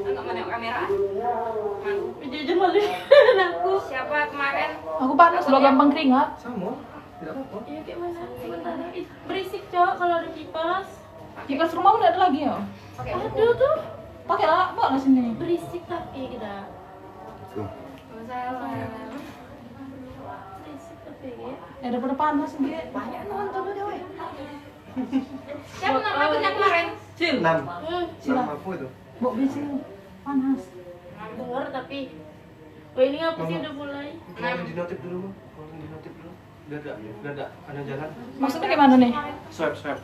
Enggak mau nengok kamera. Jujur malu aku. Siapa kemarin? Aku panas loh, gampang keringat. Sama, tidak apa-apa. Iya kayak mana? Sebentar. Ih, berisik cok kalau ada kipas. Kipas rumah udah ada lagi ya? Oke. Aduh tuh Pakai lah, bawa sini. berisik tapi kita. Tuh. Waalaikumsalam. Berisik tapi ya. Ya daripada panas dia. Banyak nonton udah weh. Siapa nama akunnya kemarin? Cil. 6. Sila. 6 apa itu? Bawa besi panas. Dengar tapi. Oh ini apa sih udah mulai? Tolong dinotif dulu, Bang. Tolong dinotif dulu. Udah ada jalan. Maksudnya gimana nih? Swipe.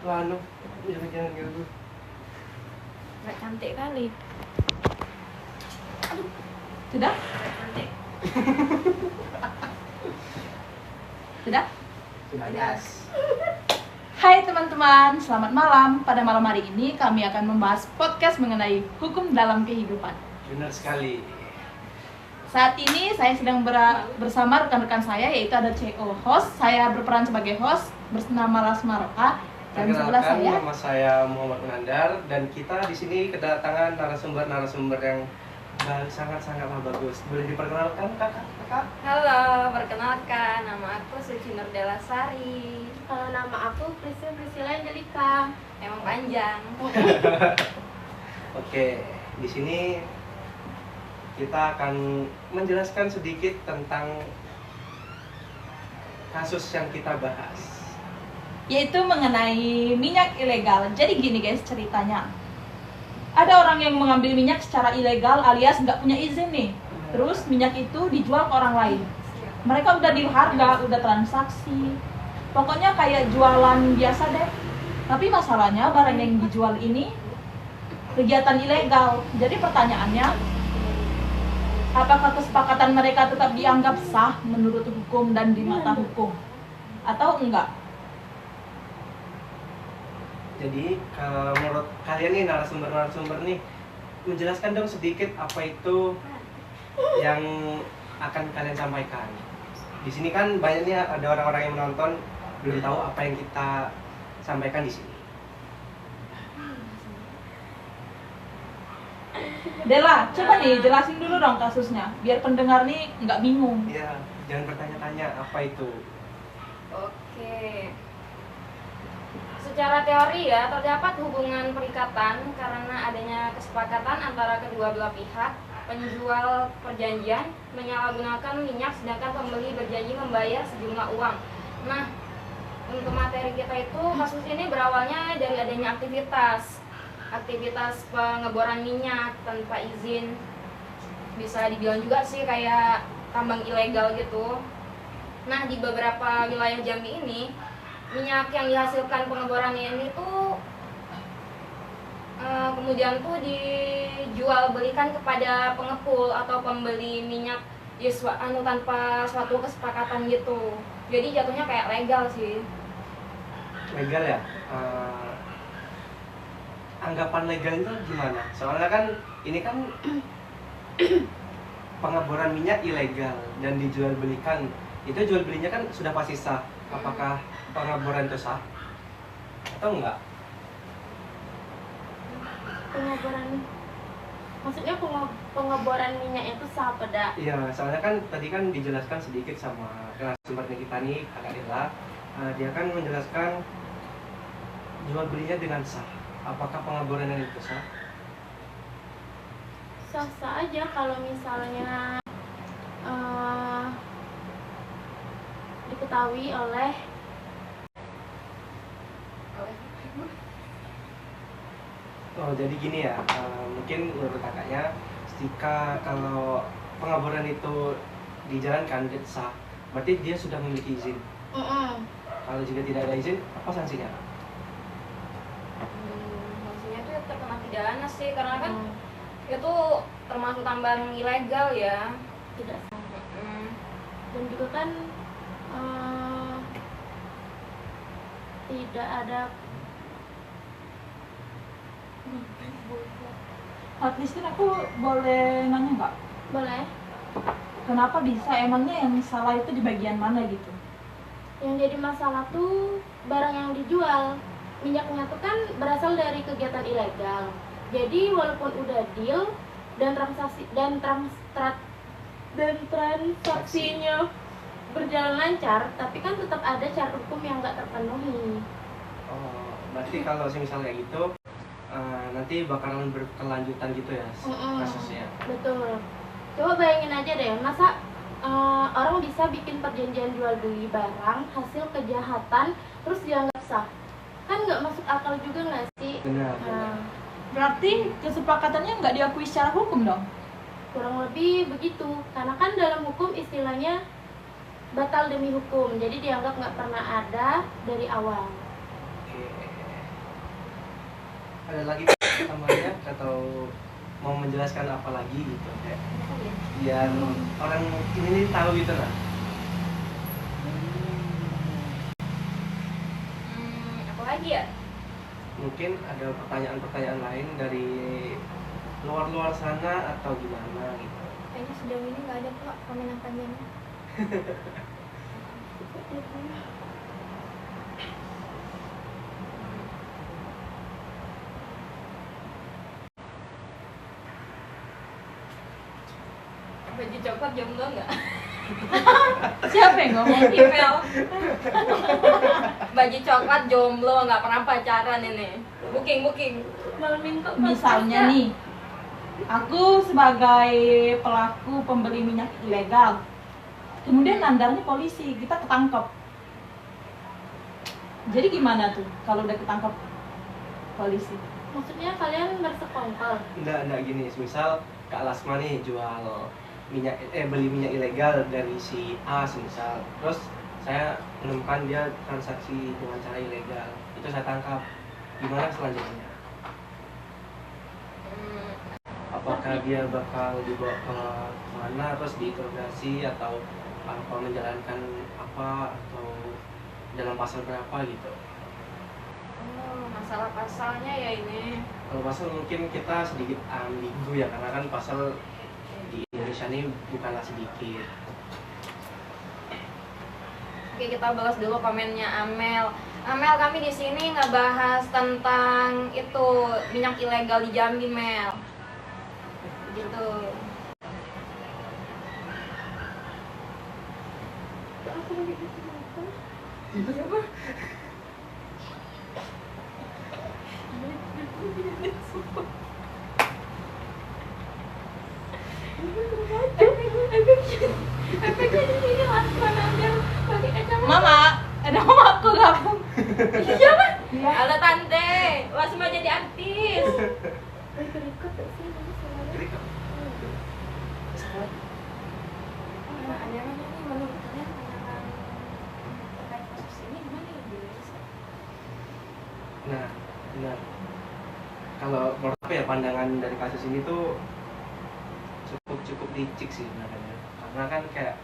Lalu, jangan gitu. Enggak cantik kali. Sudah? Enggak cantik. Sudah? Sudah. Hai teman-teman, selamat malam. Pada malam hari ini kami akan membahas podcast mengenai hukum dalam kehidupan. Benar sekali. Saat ini saya sedang bersama rekan-rekan saya, yaitu ada CO host. Saya berperan sebagai host bernama Lasma Roka, dan sebelah Perkenalkan, saya nama saya Muhammad Munandar, dan kita di sini kedatangan narasumber yang sangat-sangatlah bagus. Boleh diperkenalkan kakak? Halo, perkenalkan nama aku Suci Nurdela Sari. Nama aku Priscilla Angelika. Emang panjang. Oke, di sini kita akan menjelaskan sedikit tentang kasus yang kita bahas. yaitu mengenai minyak ilegal. Jadi gini guys ceritanya. Ada orang yang mengambil minyak secara ilegal alias nggak punya izin nih. Terus minyak itu dijual ke orang lain. Mereka udah deal harga, udah transaksi. Pokoknya kayak jualan biasa deh. Tapi masalahnya barang yang dijual ini kegiatan ilegal. Jadi pertanyaannya, apakah kesepakatan mereka tetap dianggap sah menurut hukum dan di mata hukum? Atau enggak? Jadi kalau menurut kalian nih narasumber nih, menjelaskan dong sedikit apa itu yang akan kalian sampaikan. Di sini kan banyaknya ada orang-orang yang menonton belum tahu apa yang kita sampaikan di sini. Dela, coba nih jelasin dulu dong kasusnya, biar pendengar nih nggak bingung. Ya, jangan bertanya-tanya apa itu. Oke. Secara teori ya, terdapat hubungan perikatan karena adanya kesepakatan antara kedua belah pihak penjual perjanjian menyalahgunakan minyak sedangkan pembeli berjanji membayar sejumlah uang. Nah, untuk materi kita itu kasus ini berawalnya dari adanya aktivitas pengeboran minyak tanpa izin. Bisa dibilang juga sih kayak tambang ilegal gitu. Nah, di beberapa wilayah Jambi ini minyak yang dihasilkan pengeborannya ini tuh kemudian tuh dijual belikan kepada pengepul atau pembeli minyak ya tanpa suatu kesepakatan gitu. Jadi jatuhnya kayak legal sih. Legal ya? Anggapan legal itu gimana? Soalnya kan ini kan pengeboran minyak ilegal dan dijual belikan. Itu jual belinya kan sudah pasti sah. Apakah pengeboran itu sah atau enggak? Pengeboran, maksudnya pengeboran minyak itu sah pada? Iya, soalnya kan tadi kan dijelaskan sedikit sama narasumbernya kita nih, Kak Ella. Dia kan menjelaskan jual belinya dengan sah. Apakah pengeboran itu sah? Sah-sah aja kalau misalnya diketahui oleh Oh, jadi gini ya, mungkin menurut kakaknya, jika kalau pengeboran itu dijalankan dan sah, berarti dia sudah memiliki izin. Kalau jika tidak ada izin, apa sanksinya? Sanksinya itu terkena pidana sih, karena kan itu termasuk tambang ilegal ya. tidak sah. Dan juga kan tidak ada Christine, aku boleh nanya nggak? boleh. Kenapa bisa? Emangnya yang salah itu di bagian mana gitu? Yang jadi masalah tuh barang yang dijual, minyaknya tuh kan berasal dari kegiatan ilegal. Jadi walaupun udah deal dan transaksinya berjalan lancar, tapi kan tetap ada syarat hukum yang nggak terpenuhi. Oh, berarti kalau misalnya kayak gitu, nanti bakalan berkelanjutan gitu ya kasusnya. Betul. Coba bayangin aja deh, masa orang bisa bikin perjanjian jual beli barang hasil kejahatan terus dianggap sah? Kan nggak masuk akal juga nggak sih? Benar. Berarti kesepakatannya nggak diakui secara hukum dong? Kurang lebih begitu, karena kan dalam hukum istilahnya batal demi hukum, jadi dianggap nggak pernah ada dari awal. Oke. Ada lagi tambahannya atau mau menjelaskan apa lagi gitu kayak biar orang ini tahu gitu lah. Apa lagi ya? Mungkin ada pertanyaan-pertanyaan lain dari luar sana atau gimana gitu. Kayaknya sejauh ini nggak ada kok komen yang panjang. Baju coklat jomblo nggak? Siapa yang ngomong? Email. Baju coklat jomblo nggak pernah pacaran ini. Booking. Malam minggu Misalnya nih, aku sebagai pelaku pembeli minyak ilegal, kemudian nandarnya polisi, kita ketangkep. Jadi gimana tuh kalau udah ketangkep polisi? maksudnya kalian bersekongkol? Enggak gini, misal Kak Lasma nih jual minyak beli minyak ilegal dari si A misal. Terus saya menemukan dia transaksi dengan cara ilegal. Itu saya tangkap. Gimana selanjutnya? Apakah dia bakal dibawa ke mana terus diinterogasi atau apa menjalankan apa atau dalam pasal berapa gitu? Oh, masalah pasalnya ya ini. Kalau pasal mungkin kita sedikit ambigu ya karena kan pasal di Indonesia ini bukanlah sedikit. Oke, kita balas dulu komennya Amel. Amel, kami di sini ngebahas tentang itu minyak ilegal di Jambi, Mel. Gitu. efeknya di sini langsung ambil pakai kacamata. Mama, ada mamaku gabung. Iya kan? Halo tante, wah semua jadi artis. Berikut tuh sih ini semuanya. Kritik. Nah, ada yang nanya nih, menurut kalian pandangan terkait kasus ini gimana ya Bu Lisa? Nah, benar. Kalau menurut aku ya pandangan dari kasus ini tuh cukup licik sih sebenarnya. Karena kan kayak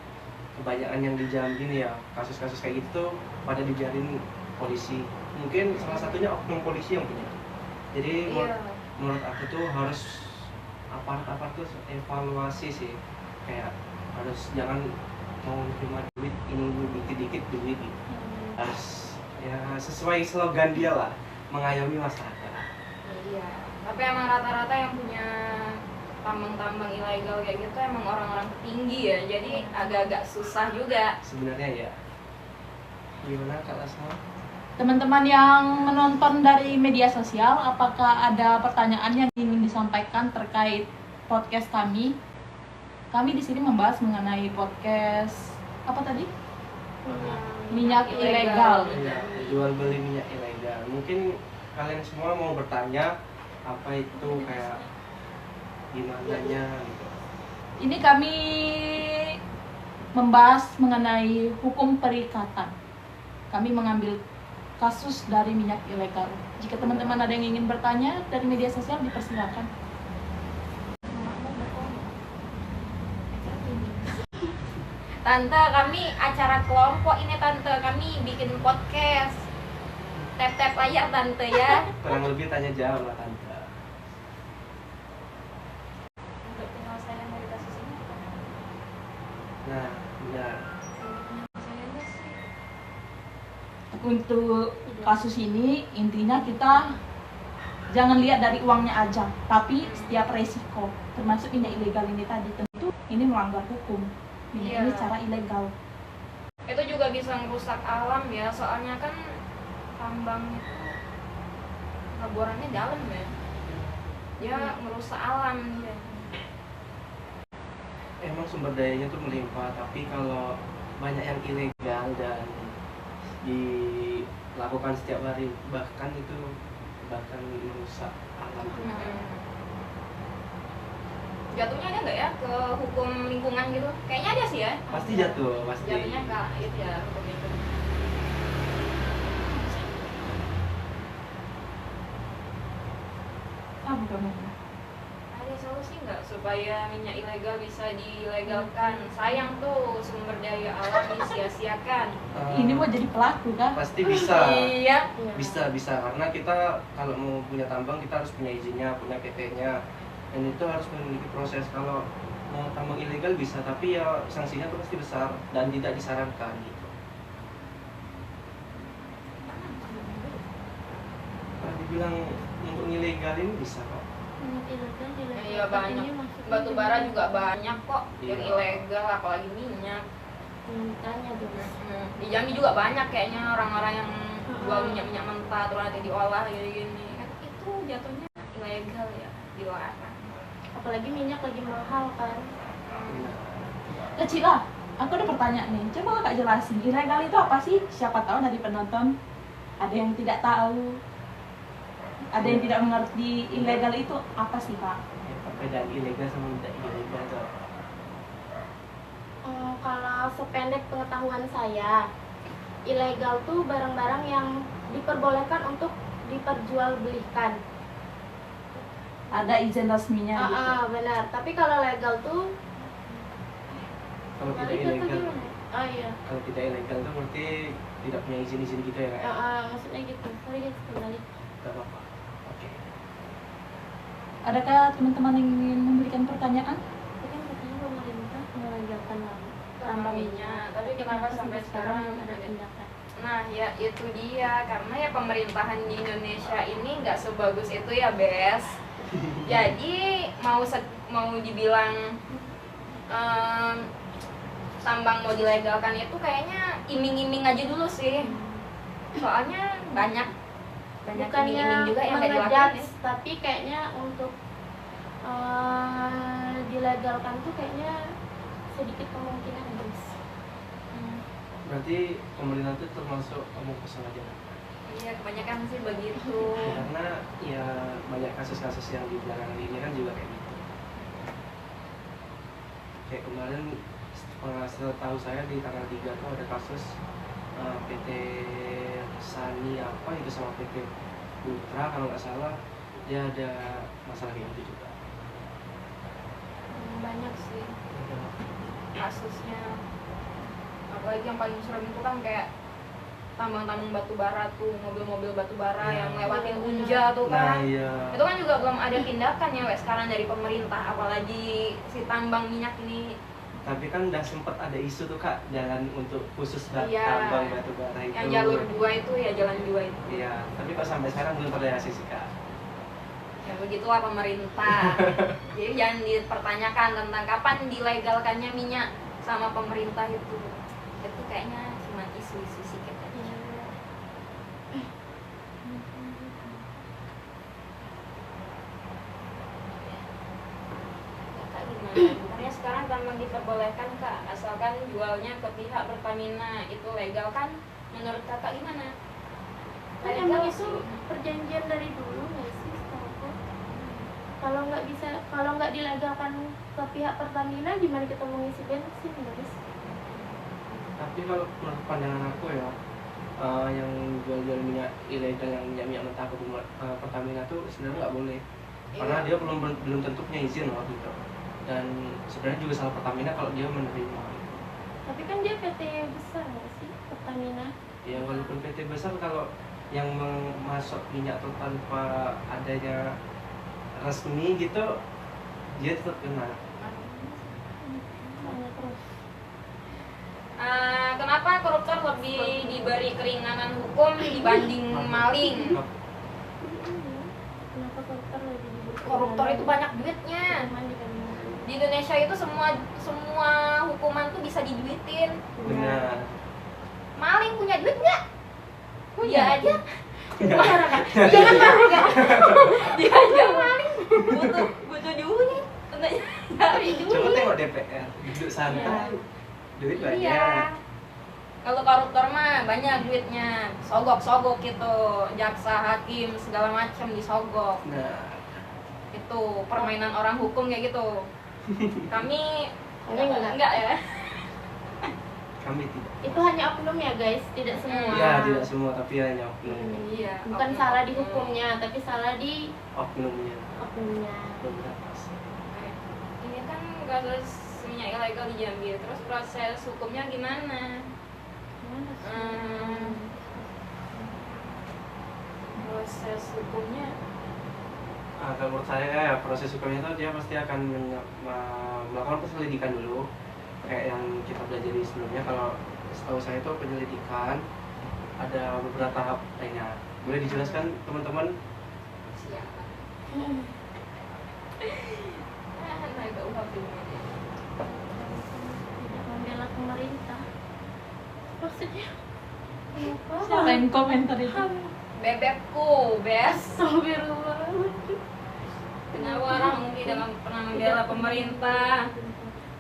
kebanyakan yang di Jambi nih ya, kasus-kasus kayak gitu tuh pada dibiarin polisi. Mungkin salah satunya oknum polisi yang punya. Jadi menurut aku tuh harus aparat tuh evaluasi sih. Kayak harus jangan mau terima duit ini dikit-dikit duit gitu. Harus ya sesuai slogan dia lah, mengayomi masyarakat. Iya, tapi emang rata-rata yang punya tambang-tambang ilegal kayak gitu emang orang-orang petinggi ya, jadi agak-agak susah juga. Sebenarnya ya gimana Kak Asma? Teman-teman yang menonton dari media sosial, apakah ada pertanyaan yang ingin disampaikan terkait podcast kami? Kami di sini membahas mengenai podcast apa tadi? Minyak ilegal. Ya, jual beli minyak ilegal. Mungkin kalian semua mau bertanya apa itu kayak gimananya gitu. Ini kami membahas mengenai hukum perikatan. Kami mengambil kasus dari minyak ilegal. Jika teman-teman ada yang ingin bertanya dari media sosial, dipersilakan. Tante, kami acara kelompok ini tante, kami bikin podcast. Tap-tap layar tante ya. Kurang lebih tanya jawab lah tante. Untuk penyelesaian dari kasus ini apa? Nah, benar. Penyelesaiannya sih Untuk kasus ini, intinya kita jangan lihat dari uangnya aja, tapi setiap resiko, termasuk minyak ilegal ini tadi. Tentu ini melanggar hukum. Minyak ini Iya. secara ilegal. itu juga bisa merusak alam ya, soalnya kan tambang itu borannya dalam ya, dia merusak alam ya. Emang sumber dayanya tuh melimpah, tapi kalau banyak yang ilegal dan dilakukan setiap hari, bahkan merusak alam. Jatuhnya ada nggak ya ke hukum lingkungan gitu? Kayaknya ada sih ya. Pasti jatuh, pasti. Jatuhnya ke itu ya, hukum itu. Bukan. Ada solusi nggak supaya minyak ilegal bisa dilegalkan? Sayang tuh sumber daya alam disia-siakan. Ini mau jadi pelaku kan? Pasti bisa. Iya. Bisa karena kita kalau mau punya tambang kita harus punya izinnya, punya PT-nya, dan itu harus memiliki proses. Kalau mau tambang ilegal bisa, tapi ya sanksinya tuh pasti besar dan tidak disarankan gitu. Kalau dibilang untuk ilegalin bisa kok. Iya banyak. Batu bara juga banyak kok yang Iya. ilegal, apalagi minyak. Tanya dong. Di Jambi juga banyak kayaknya orang-orang yang jual minyak mentah terus nanti diolah gini-gini. Kan itu jatuhnya ilegal ya, dilarang. Apalagi minyak lagi mahal kan. Kecil lah. Aku ada pertanyaan nih. Coba kakak jelasin. Ilegal itu apa sih? Siapa tahu dari penonton ada yang tidak tahu. Ada yang tidak mengerti ilegal itu apa sih, Pak? Ya, perbedaan ilegal sama tidak ilegal itu apa? Kalau sependek pengetahuan saya, ilegal tuh barang-barang yang diperbolehkan untuk diperjualbelikan. Ada izin resminya gitu. Benar. Tapi kalau legal tuh Kalau tidak balik atau ilegal, gimana? Oh iya. kalau tidak ilegal itu berarti tidak punya izin gitu ya kayak? Maksudnya gitu. Sorry guys, kembali. Gak apa-apa. Oke. Adakah teman-teman yang ingin memberikan pertanyaan? Tapi kan katanya pemerintah melegalkan Tambang minyak, tapi kenapa sampai sekarang ada tindakan? Nah ya itu dia, karena ya pemerintahan di Indonesia ini nggak sebagus itu ya Bes. Jadi mau dibilang tambang mau dilegalkan itu kayaknya iming-iming aja dulu sih. Soalnya banyak Bukannya iming-iming juga yang nggak dilakukan ya. tapi kayaknya untuk dilegalkan tuh kayaknya sedikit kemungkinan guys. Berarti pemerintah itu termasuk omong kosong aja kan? Iya, kebanyakan sih begitu. Karena ya banyak kasus-kasus yang di belakangan ini kan juga kayak gitu. Kayak kemarin setahu saya di tanggal 3 tuh ada kasus PT Sani apa itu sama PT Putra kalau nggak salah, dia ada masalah kayak gitu juga. Banyak sih kasusnya. Apalagi yang paling serem itu kan kayak tambang-tambang batu bara tuh, mobil-mobil batu bara Ya. yang lewatin Unja tuh Nah kan. iya. Itu kan juga belum ada tindakan ya wes sekarang dari pemerintah, apalagi si tambang minyak ini. Tapi kan udah sempet ada isu tuh kak, jalan untuk khusus Iya. tambang batu bara itu. Yang jalur 2 itu ya, jalan 2 itu. Iya, tapi kok sampai sekarang belum terrealisasi sih kak. Ya begitulah pemerintah. Jadi jangan dipertanyakan tentang kapan dilegalkannya minyak sama pemerintah itu. Itu kayaknya cuma isu-isu sedikit aja. Kak gimana? Sebenarnya sekarang tambang diperbolehkan kak, asalkan jualnya ke pihak Pertamina, itu legal kan? Menurut kakak gimana? Kan emang itu perjanjian dari dulu nggak sih setahu aku? Kalau nggak dilegalkan ke pihak Pertamina, gimana kita mau ngisi bensin guys? Tapi kalau menurut pandangan aku ya, yang jual-jual minyak ilegal, yang minyak mentah ke Pertamina tuh sebenarnya nggak boleh. Karena dia belum tentu punya izin loh gitu. Dan sebenarnya juga salah Pertamina kalau dia menerima. Tapi kan dia PT besar nggak sih Pertamina? Ya walaupun PT besar, kalau yang masuk minyak tuh tanpa adanya resmi gitu, dia tetap kena. Banyak terus. Kenapa koruptor lebih diberi keringanan hukum dibanding maling? Kenapa koruptor lebih diberi Koruptor itu banyak duitnya. hukuman dibanding maling? Di Indonesia itu semua hukuman tuh bisa diduitin. Benar. Maling punya duit nggak? Punya aja. Jangan marah kak. Dia aja maling. Butuh duit. Tentunya dari Coba duit. tengok DPR, duduk santai, duit banyak. Iya. Kalau koruptor mah banyak duitnya, sogok-sogok gitu, jaksa, hakim, segala macam disogok. Nah, Itu permainan orang hukum kayak gitu. Kami Enggak ya. kami tidak. Itu hanya oknum ya guys, tidak semua. Ya tidak semua, tapi hanya oknum. Iya. Bukan oknum. salah di hukumnya, tapi salah di Oknumnya oknumnya. beberapa sih. Ini kan kasus minyak ilegal di Jambi, terus proses hukumnya gimana? Gimana sih? Proses hukumnya Kalau menurut saya ya, proses hukumnya itu dia pasti akan melakukan penyelidikan dulu, kayak yang kita pelajari sebelumnya. Kalau setahu saya itu penyelidikan ada beberapa tahap lainnya. Boleh dijelaskan teman-teman? siapa? Hmm. Agak uhab ini. Tidak membela pemerintah. Maksudnya kenapa? Siapa yang komentar itu? Bebekku, bes. Astagfirullahaladzim. Kenapa orang tidak pernah membela pemerintah?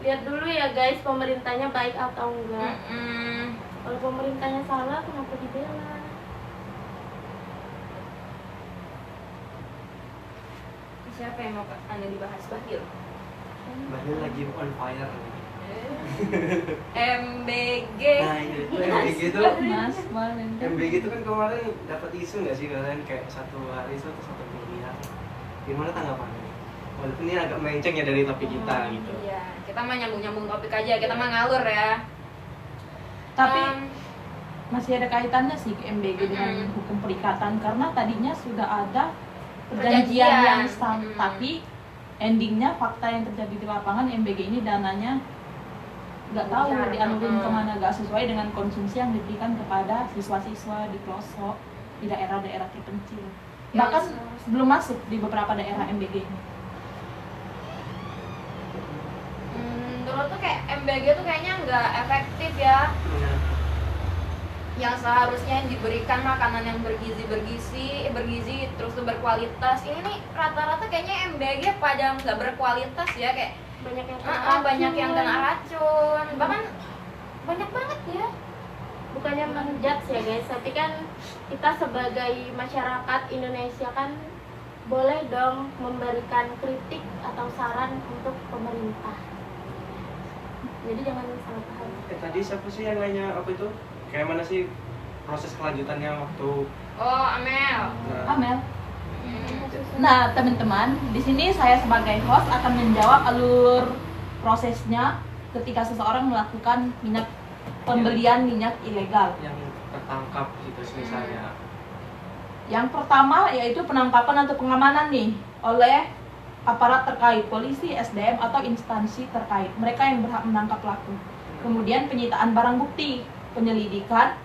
Lihat dulu ya guys, pemerintahnya baik atau enggak. Kalau pemerintahnya salah, kenapa dibela? Siapa yang mau Anda dibahas? Bahil. Bahkan lagi on fire. MBG. Nah itu MBG itu, Mas, Valen. MBG itu kan kemarin dapat isu nggak sih kalian, kayak satu hari itu atau 1 miliar? Gimana tanggapannya? Walaupun ini agak melenceng ya dari topik kita gitu. Iya, kita mah nyambung-nyambung topik aja, kita mah ngalur ya. Tapi Em, masih ada kaitannya sih ke MBG dengan hukum perikatan, karena tadinya sudah ada perjanjian Perjanjian. yang sama, tapi endingnya fakta yang terjadi di lapangan MBG ini dananya nggak tahu Bocor. dianurin kemana, nggak sesuai dengan konsumsi yang diberikan kepada siswa-siswa di pelosok di daerah-daerah terpencil, bahkan belum masuk di beberapa daerah MBG ini. menurut tuh kayak MBG tuh kayaknya nggak efektif ya. Benar. Yang seharusnya diberikan makanan yang bergizi terus tuh berkualitas. Ini nih rata-rata kayaknya MBG pada nggak berkualitas ya, kayak banyak yang kena banyak yang kena racun. racun, bahkan banyak banget ya. Bukannya menjudge ya guys, tapi kan kita sebagai masyarakat Indonesia kan boleh dong memberikan kritik atau saran untuk pemerintah. Jadi jangan salah paham. Tadi siapa sih yang nanya apa itu? Kayak mana sih proses kelanjutannya waktu Oh, Amel. Amel. Hmm. Nah, teman-teman, di sini saya sebagai host akan menjawab alur prosesnya ketika seseorang melakukan pembelian minyak ilegal. yang tertangkap gitu misalnya? Yang pertama yaitu penangkapan atau pengamanan nih oleh aparat terkait, polisi, SDM atau instansi terkait. Mereka yang berhak menangkap pelaku. Kemudian penyitaan barang bukti, penyidikan,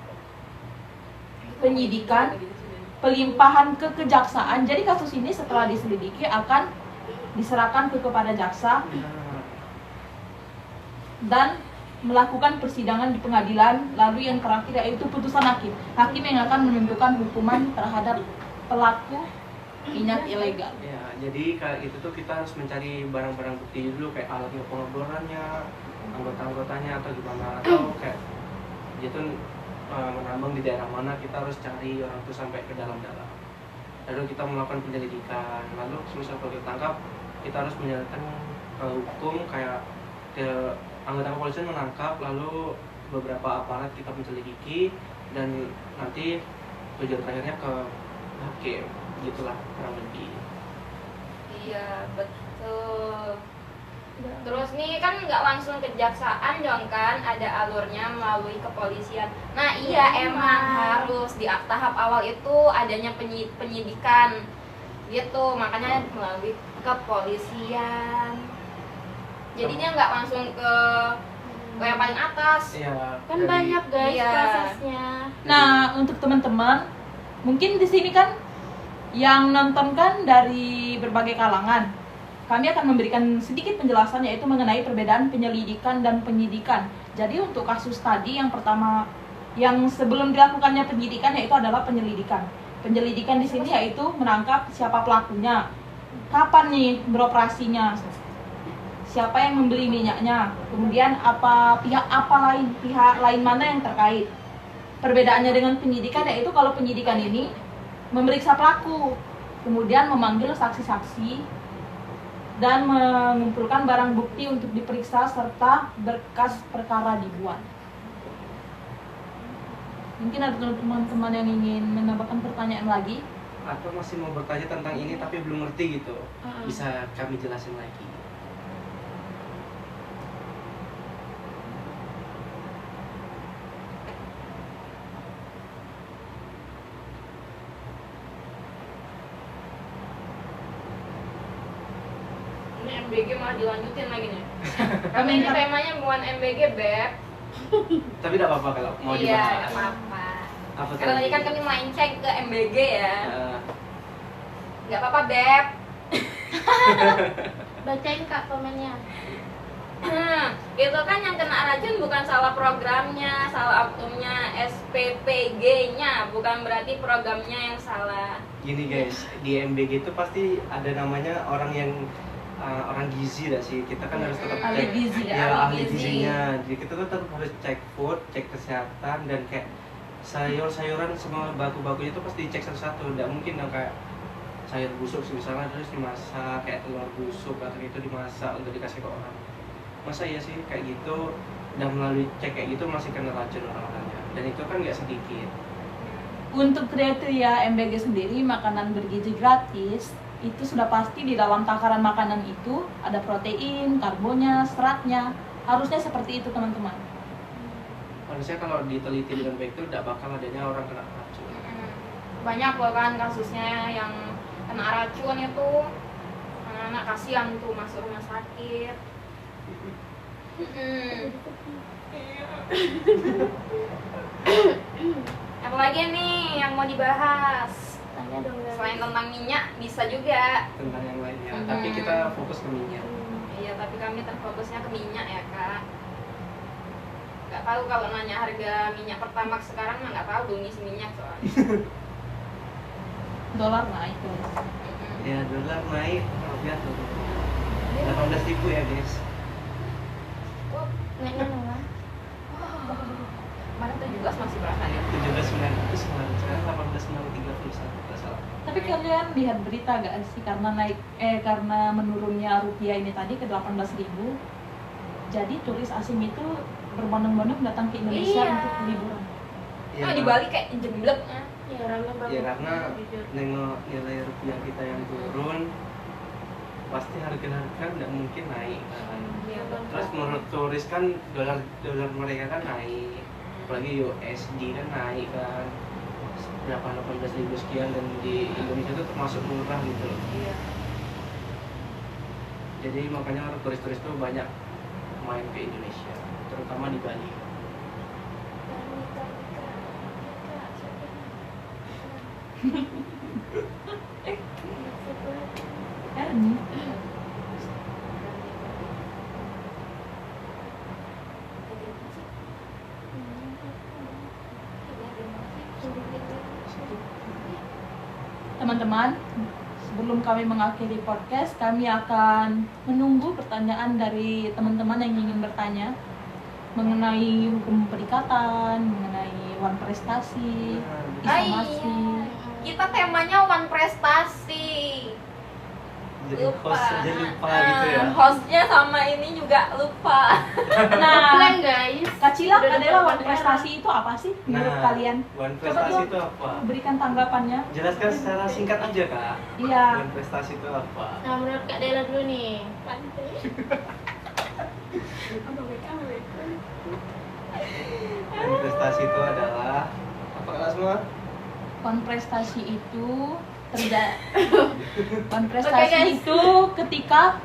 pelimpahan ke kejaksaan. Jadi kasus ini setelah diselidiki akan diserahkan kepada jaksa Nah, dan melakukan persidangan di pengadilan. Lalu yang terakhir yaitu putusan hakim. Hakim yang akan menentukan hukuman terhadap pelaku minyak ilegal. ya, jadi kayak gitu tuh kita harus mencari barang-barang bukti dulu, kayak alat pengeborannya, anggota-anggotanya atau gimana, atau kayak gitu menambang di daerah mana, kita harus cari orang itu sampai ke dalam-dalam. Lalu kita melakukan penyelidikan. Lalu semisal kalau ditangkap, kita harus menyerahkan ke hukum, kayak ke anggota kepolisian menangkap, lalu beberapa aparat kita menyelidiki, dan nanti tujuan terakhirnya ke hakim. Gitulah kurang lebih. Iya, betul. Terus nih kan nggak langsung kejaksaan dong kan, ada alurnya melalui kepolisian. Nah iya emang harus di tahap awal itu adanya penyidikan gitu, makanya melalui kepolisian. Jadinya nggak langsung ke yang paling atas. Iya. Kan banyak guys Iya. prosesnya. Nah, untuk teman-teman, mungkin di sini kan yang nonton kan dari berbagai kalangan. Kami akan memberikan sedikit penjelasan yaitu mengenai perbedaan penyelidikan dan penyidikan. Jadi untuk kasus tadi yang pertama, yang sebelum dilakukannya penyidikan yaitu adalah penyelidikan. Penyelidikan di sini yaitu menangkap siapa pelakunya, kapan nih beroperasinya, siapa yang membeli minyaknya, kemudian pihak lain mana yang terkait. Perbedaannya dengan penyidikan yaitu kalau penyidikan ini memeriksa pelaku, kemudian memanggil saksi-saksi dan mengumpulkan barang bukti untuk diperiksa serta berkas perkara dibuat. Mungkin ada teman-teman yang ingin menambahkan pertanyaan lagi? Atau masih mau bertanya tentang ini tapi belum ngerti gitu, bisa kami jelasin lagi. Ini MBG malah dilanjutin lagi nih. Kami Kami ini temanya bukan MBG, Beb. Tapi tidak apa-apa kalau mau Iya, dibahas. nggak apa-apa. Apa Karena tadi kan kami main cek ke MBG ya. Eh, Nggak apa-apa, Beb. Bacain Kak komennya. Itu kan yang kena racun bukan salah programnya, salah oknumnya, SPPG-nya, bukan berarti programnya yang salah. gini guys, di MBG itu pasti ada namanya orang yang orang gizi dah sih. Kita kan harus tetap Ahli cek gizi, ya, ahli ahli gizi. gizinya. Jadi kita tuh tetap harus cek food, cek kesehatan, dan kayak sayur-sayuran semua baku-bakunya itu pasti dicek satu-satu. Tidak mungkin dong kayak sayur busuk misalnya terus dimasak, kayak telur busuk atau itu dimasak untuk dikasih ke orang. Masa iya sih kayak gitu, dan melalui cek kayak gitu masih kena racun orang-orangnya, dan itu kan nggak sedikit. Untuk kriteria MBG sendiri, makanan bergizi gratis itu sudah pasti di dalam takaran makanan itu ada protein, karbonnya, seratnya. Harusnya seperti itu teman-teman. Harusnya kalau diteliti dengan baik itu tidak bakal adanya orang kena racun. Banyak loh kan kasusnya yang kena racun itu. Anak-anak kasihan tuh masuk rumah sakit. Apalagi nih yang mau dibahas? Tanya dong guys. Selain tentang minyak bisa juga. Tentang yang lainnya, Mhm. tapi kita fokus ke minyak. Iya, tapi kami terfokusnya ke minyak ya kak. Gak tahu kalau nanya harga minyak Pertamax sekarang mah nggak tahu belum ngisi minyak soalnya. Dolar naik guys. Mm-mm. Ya dolar naik, rupiah turun. 18.000 ya guys. naiknya nama Mana 17 masih berapa ya? 17.900 sekarang 18.931 nggak salah. Tapi kalian lihat berita gak sih karena menurunnya rupiah ini tadi ke 18.000. Jadi turis asing itu berbondong-bondong datang ke Indonesia Iya. untuk liburan. Iya, Di Bali kayak jeblek. ya rame banget. Ya karena Jujur. nengok nilai rupiah kita yang turun, pasti harga-harga nggak mungkin naik kan. Iya, Terus menurut turis kan dolar mereka kan naik, apalagi USD kan naik kan berapa 18.000 sekian, dan di Indonesia itu termasuk murah gitu loh. Iya. Jadi makanya turis-turis tuh banyak main ke Indonesia, terutama di Bali. Erni. Teman-teman, sebelum kami mengakhiri podcast, kami akan menunggu pertanyaan dari teman-teman yang ingin bertanya mengenai hukum perikatan, mengenai wan prestasi, isomasi. Kita temanya one prestasi. Jadi Lupa. host aja lupa gitu ya. Hostnya sama ini juga lupa. Nah, Plan guys. Kak Cilak Udah adalah dapat wan prestasi itu apa sih menurut kalian? One Coba prestasi dong. itu apa? Berikan tanggapannya. Jelaskan secara singkat aja kak. Iya. One prestasi itu apa? Nah menurut Kak Dela dulu nih. One prestasi itu adalah apa kak semua? Wan prestasi itu wan Oke, prestasi guys. itu ketika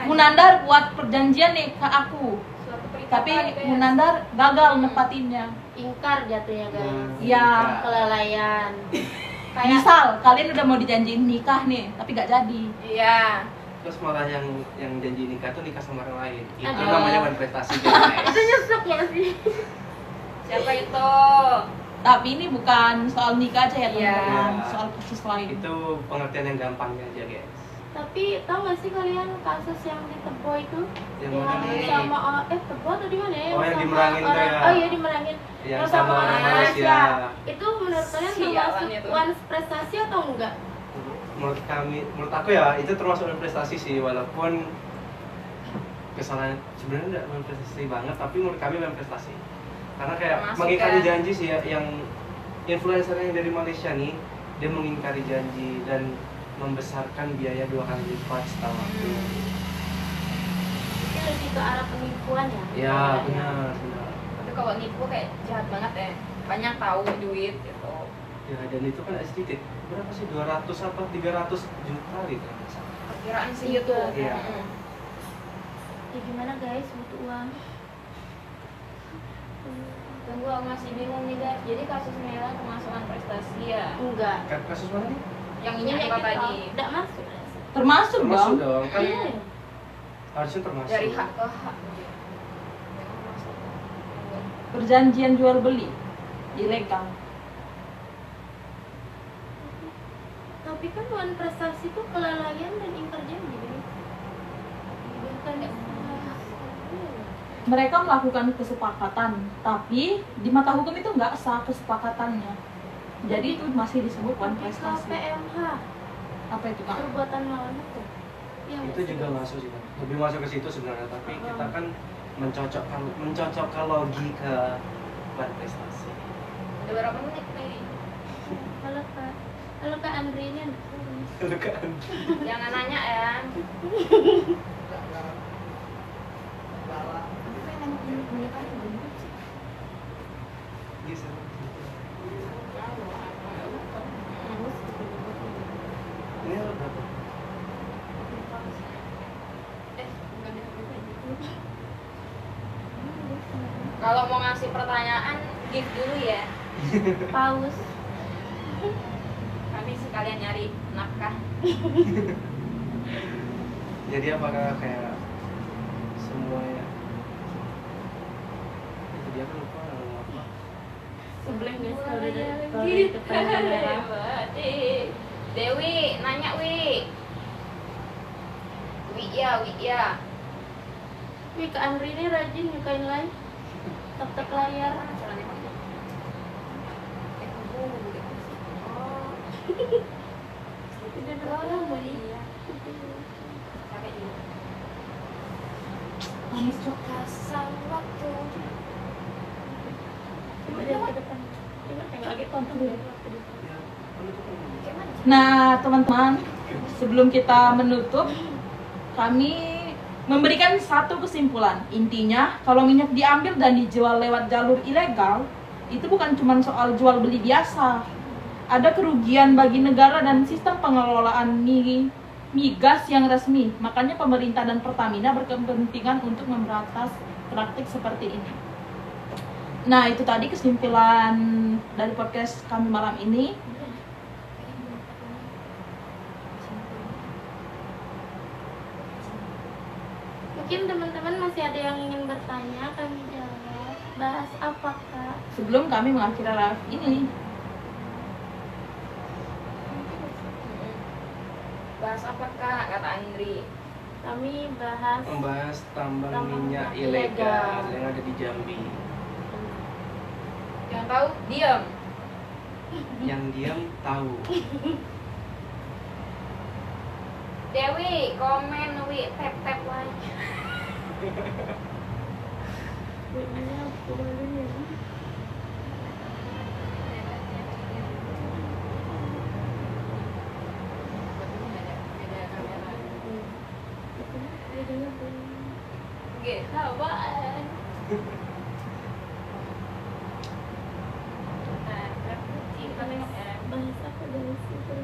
Munandar buat perjanjian nih ke aku, Suatu perikatan tapi gitu ya. Munandar gagal nepatinnya. Ingkar jatuhnya guys. Iya. Kelalaian. Kayak Misal kalian udah mau dijanjiin nikah nih, tapi gak jadi. Iya. Terus malah yang janji nikah tuh nikah sama orang lain. Itu Aduh. namanya one prestasi guys. itu nyesek ya sih. Siapa itu? Tapi ini bukan soal nikah aja ya Iya. teman-teman, soal kasus lain. Itu pengertian yang gampangnya aja guys. Tapi tau gak sih kalian kasus yang di Tebo itu? Yang mana nih? sama Tebo atau di mana ya? Oh, yang sama di Merangin tuh orang- ya? Oh iya di Merangin. Yang sama orang Malaysia. Itu menurut kalian Sialan termasuk itu. one prestasi atau enggak? Menurut aku ya itu termasuk one prestasi sih, walaupun kesalahan sebenarnya tidak one prestasi banget, tapi menurut kami one prestasi. Karena kayak Termasuk mengingkari ya. janji sih ya, yang influencer yang dari Malaysia nih, dia mengingkari janji dan membesarkan biaya 2 kali lipat setahu aku. Itu lebih ke arah penipuan ya? Ya benar. Tapi kalau nipu kayak jahat banget ya. Banyak tahu duit gitu. Ya dan itu kan sedikit. Berapa sih 200 atau 300 juta gitu. Perkiraan sih Iya. itu. Iya. Ya gimana guys, butuh uang. Tunggu aku masih bingung nih guys. Jadi kasus Mela termasuk prestasi ya. Enggak. Kasus mana nih? Yang ini apa tadi? Enggak masuk. Termasuk Termasuk dong. dong. Kan Iya. harusnya termasuk. Dari hak ke hak. Perjanjian jual beli ilegal. Tapi kan one prestasi itu kelalaian dan ingkar janji guys. Bukan Mereka melakukan kesepakatan, tapi di mata hukum itu nggak sah kesepakatannya. Jadi itu masih disebut wan prestasi. PMH, Apa itu kak? perbuatan melawan hukum. Iya, Itu nggak juga sih? masuk sih Bang. Lebih masuk ke situ sebenarnya, tapi kita kan mencocokkan logi ke wan prestasi. Udah berapa menit nih? Halo Kak Andri ini Itu kan. Jangan nanya ya. Geser. Ini lo berapa? Kalau mau ngasih pertanyaan, give dulu ya. paus. Kami sekalian nyari nafkah. Jadi apakah kayak semuanya? Jadi aku lupa ngomong apa. Sebelum guys kalau udah Gitu. kalau di depan kamera. Dewi, nanya Wi. Wi ya. Wih, Kak Andri ini rajin nyukain live. Tek layar. Udah berapa nih? Manis cok. Kasar waktu. Coba jangan ke depan. Coba tengok lagi tonton dulu. Gimana? Nah, teman-teman, sebelum kita menutup, kami memberikan satu kesimpulan. Intinya, kalau minyak diambil dan dijual lewat jalur ilegal, itu bukan cuma soal jual beli biasa. Ada kerugian bagi negara dan sistem pengelolaan migas yang resmi. Makanya pemerintah dan Pertamina berkepentingan untuk memberantas praktik seperti ini. Nah, itu tadi kesimpulan dari podcast kami malam ini. Mungkin teman-teman masih ada yang ingin bertanya, kami jawab. Bahas apa, Kak? Sebelum kami mengakhiri live ini, Bahas apa Kak? Kata Andri. Kami bahas Membahas tambang Tambang minyak minyak ilegal ilegal. yang ada di Jambi. Yang tahu diam. Yang diam tahu. Dewi, komen Wi, tap like. Gitu apaan? Nah, kita tengok ya. bahas apa dari situ?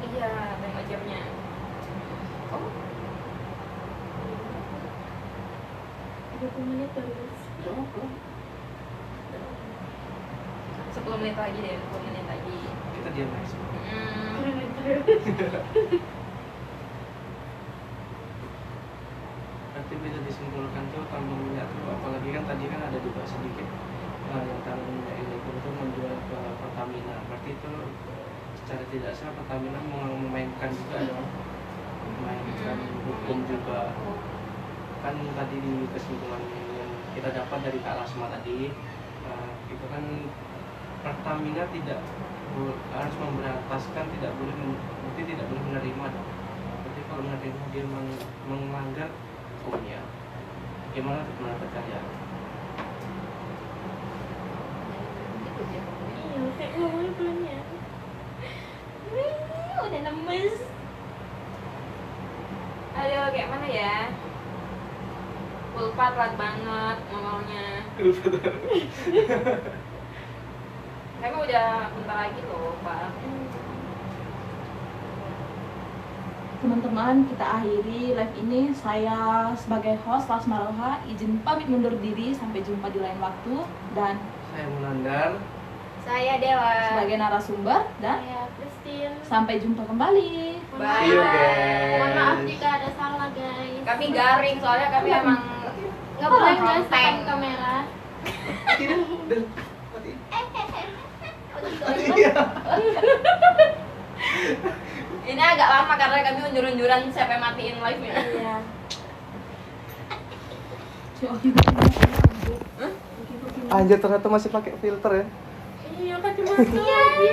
Iya, tengok jamnya. Oh, 20 menit baru guys. 10 menit lagi deh, 10 menit lagi. Kita diam aja. Berarti bisa disimpulkan tuh tambang minyak tuh, apalagi kan tadi kan ada juga sedikit yang tambang minyak ilegal itu menjual ke Pertamina. Berarti itu secara tidak sah Pertamina memainkan juga dong, memainkan hukum juga. Kan tadi di kesimpulan yang kita dapat dari Kak Lasma tadi, itu kan Pertamina tidak harus memberantaskan, tidak boleh berarti tidak boleh menerima dong. Berarti kalau menerima dia melanggar hukumnya, gimana berkarya? Iya, kayak ngomongnya belum ya. Udah lemes. Aduh, kayak mana ya? Pulpa telat banget ngomongnya. Saya udah bentar lagi loh, Pak. teman-teman, kita akhiri live ini. Saya sebagai host Lasma Roha izin pamit mundur diri, sampai jumpa di lain waktu. Dan Saya Munandar. Saya Dewa. sebagai narasumber, dan Saya Christine. sampai jumpa kembali. Bye. See you, guys. Mohon maaf jika ada salah guys. Kami garing soalnya kami emang Ngeblank guys Konten. depan kamera. Tidak, dan mati. Iya. ini agak lama karena kami unjur-unjuran sampai matiin live-nya. Iya. Anjir, ternyata masih pakai filter ya. Iya kan cuma sekali.